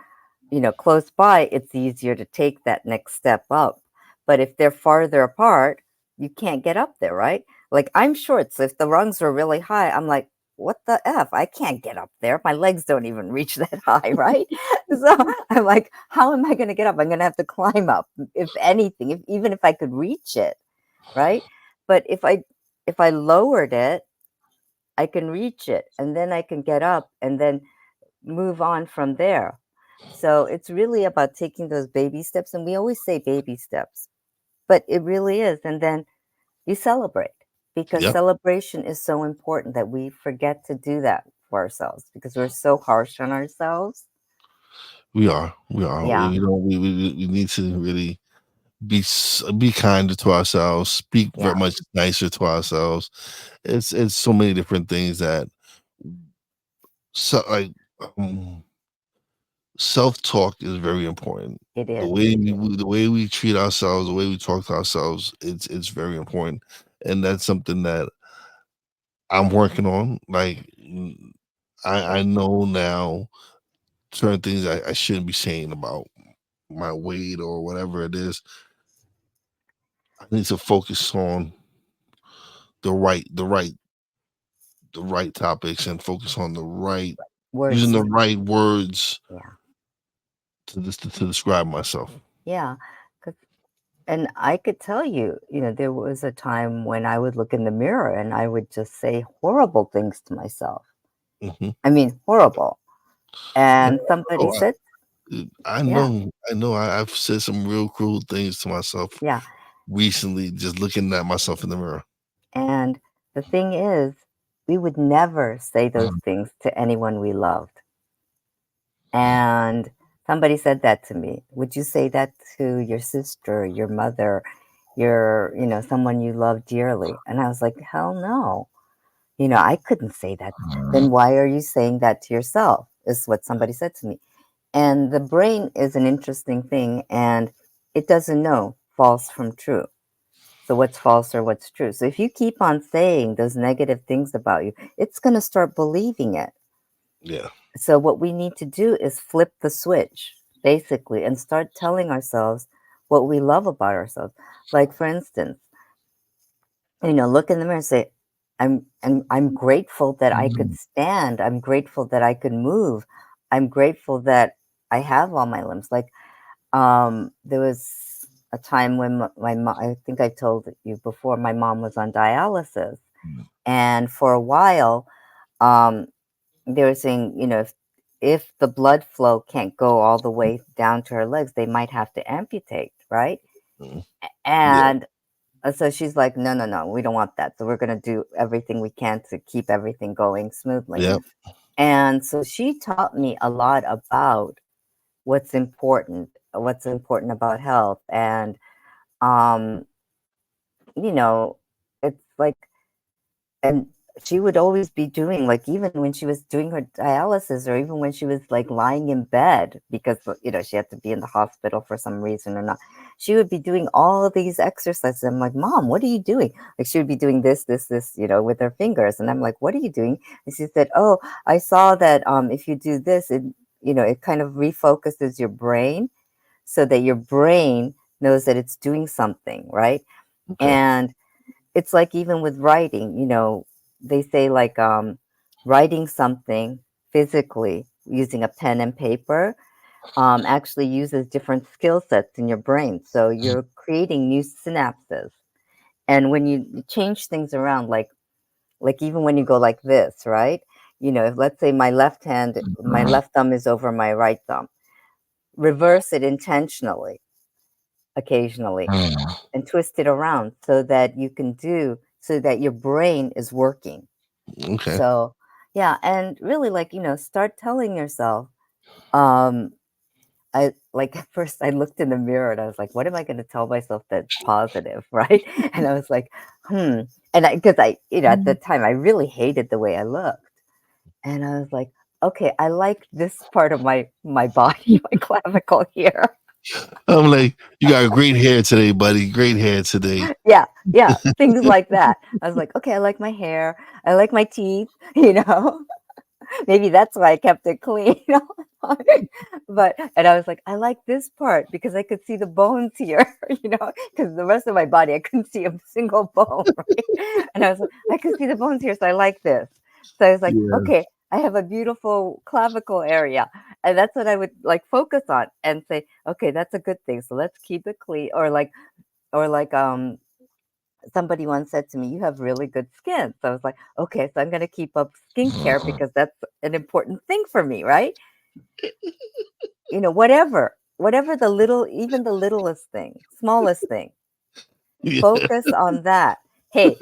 close by, it's easier to take that next step up. But if they're farther apart, you can't get up there, right? Like I'm short, so if the rungs are really high, I'm like, what the F? I can't get up there. My legs don't even reach that high, right? So I'm like, how am I going to get up? I'm going to have to climb up, if anything, even if I could reach it, right? But if I lowered it, I can reach it and then I can get up and then move on from there. So it's really about taking those baby steps. And we always say baby steps, but it really is. And then you celebrate because yep. celebration is so important that we forget to do that for ourselves because we're so harsh on ourselves. We are. We are. Yeah. We need to really be kinder to ourselves. Speak very Yeah. much nicer to ourselves. It's so many different things that so like um, self talk is very important. It The is. way It is. the way we treat ourselves, the way we talk to ourselves, it's very important, and that's something that I'm working on. Like I know now certain things I shouldn't be saying about my weight or whatever it is. I need to focus on the right, the right, the right topics and focus on the right, using Words. the right words Yeah. to describe myself. Yeah. 'Cause and I could tell you, there was a time when I would look in the mirror and I would just say horrible things to myself. Hmm. I mean, horrible. And somebody Oh, said, I yeah, know, I know. I've said some real cruel things to myself yeah. recently, just looking at myself in the mirror. And the thing is, we would never say those things to anyone we loved. And somebody said that to me. Would you say that to your sister, your mother, someone you love dearly? And I was like, hell no. I couldn't say that. Then why are you saying that to yourself? Is what somebody said to me. And the brain is an interesting thing and it doesn't know false from true. So what's false or what's true? So if you keep on saying those negative things about you, it's going to start believing it. Yeah. So what we need to do is flip the switch, basically, and start telling ourselves what we love about ourselves. Like for instance, look in the mirror and say, I'm grateful that I could stand. I'm grateful that I could move. I'm grateful that I have all my limbs. Like there was a time when my mom, I think I told you before, my mom was on dialysis. And for a while, um, they were saying, if the blood flow can't go all the way down to her legs, they might have to amputate, right? Mhm. Yeah. And so she's like, no, no, no, we don't want that. So we're going to do everything we can to keep everything going smoothly. Yeah. And so she taught me a lot about what's important about health. And, um, you know, it's like, and she would always be doing, like, even when she was doing her dialysis or even when she was like lying in bed because she had to be in the hospital for some reason or not, she would be doing all of these exercises. I'm like, Mom, what are you doing? Like she would be doing this with her fingers, and I'm like, what are you doing? And she said, oh, I saw that if you do this, it kind of refocuses your brain so that your brain knows that it's doing something, right? Okay. And it's like even with writing, they say like writing something physically using a pen and paper actually uses different skill sets in your brain. So you're creating new synapses. And when you change things around, like even when you go like this, right? If let's say my left thumb is over my right thumb, reverse it intentionally, occasionally, and twist it around so that your brain is working. Okay. So, yeah, and really like, start telling yourself, um, I like at first I looked in the mirror and I was like, what am I going to tell myself that's positive, right? And I was like, hmm. And because at the time I really hated the way I looked. And I was like, okay, I like this part of my body, my clavicle here. I'm like, you got great hair today, buddy. Great hair today. Yeah, yeah, things like that. I was like, okay, I like my hair. I like my teeth, you know. Maybe that's why I kept it clean all the time. But and I was like, I like this part because I could see the bones here, because the rest of my body I couldn't see a single bone, right? And I was like, I could see the bones here, so I like this. So I was like, Yeah. okay, I have a beautiful clavicle area. And that's what I would like focus on and say, okay, that's a good thing. So let's keep it clean. Or like somebody once said to me, "You have really good skin." So I was like, "Okay, so I'm going to keep up skincare because that's an important thing for me, right?" Whatever even the littlest thing, smallest thing, Yeah. focus on that. Hey,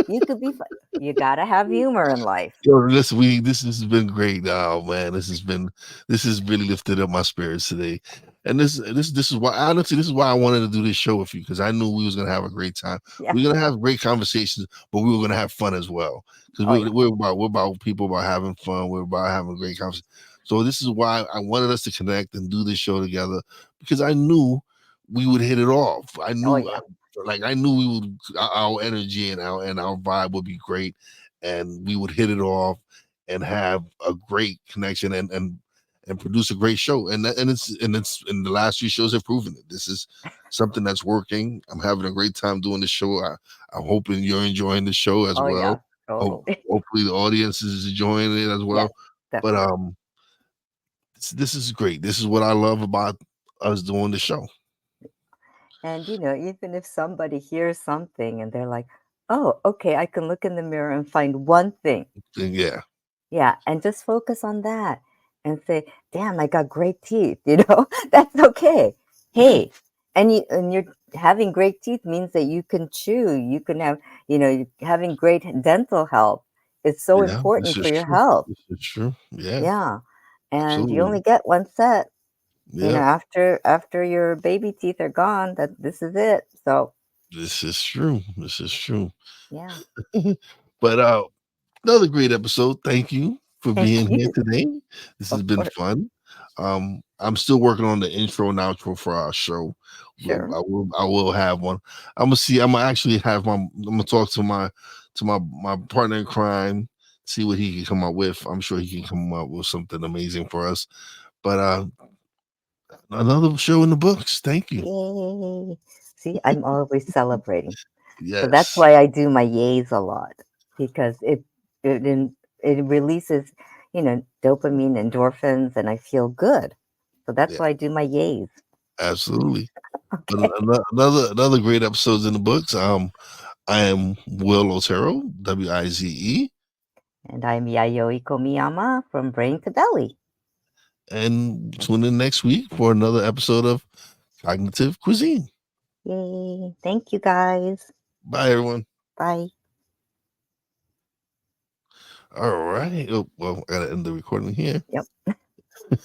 you could be, you got to have humor in life. Yo, this has been great. Oh man, this has really lifted up my spirits today. And this is why honestly this is why I wanted to do this show with you because I knew we was gonna have a great time. Yeah. We are gonna have great conversations, but we were gonna have fun as well because Oh yeah. we're about people about having fun. We're about having great conversations. So this is why I wanted us to connect and do this show together because I knew we would hit it off. Oh yeah. I knew we would our energy and our vibe would be great and we would hit it off and have a great connection and produce a great show. And the last few shows have proven it. This is something that's working. I'm having a great time doing the show. I'm hoping you're enjoying the show as Oh, yeah, well. Hope, totally. hopefully the audience is enjoying it as Yes, well. But definitely. this is great. This is what I love about us doing the show. And, even if somebody hears something and they're like, "Oh, okay, I can look in the mirror and find one thing." And yeah, Yeah, and just focus on that and say, "Damn, I got great teeth," you know? That's okay. yeah, You're having great teeth means that you can chew, you can have, having great dental health is so yeah. This important for is your true. health. This is true. Yeah, Yeah. And you only absolutely. get one set, Yeah, after your baby teeth are gone, that this is it. So, this is true. This is true. yeah, But another great episode. Thank you for thank being here you. today. This has Of been course. fun. I'm still working on the intro and outro for our show. Sure. I will have one. I'm gonna see. I'm gonna actually have I'm gonna talk to my partner in crime, see what he can come up with. I'm sure he can come up with something amazing for us. But another show in the books. Thank you. Yay. See, I'm always celebrating. So that's Yes. why I do my yays a lot because it releases, dopamine, endorphins, and I feel good. So that's Yeah. why I do my yays. Absolutely. But Okay. another great episodes in the books. I am Will Otero, Wize, And I'm Yayoi Komiyama from Brain to Belly. and tune in next week for another episode of Cognitive Cuisine. Yay. Thank you guys. Bye, everyone. Bye. All right. Oh, well, I gotta end the recording here. Yep.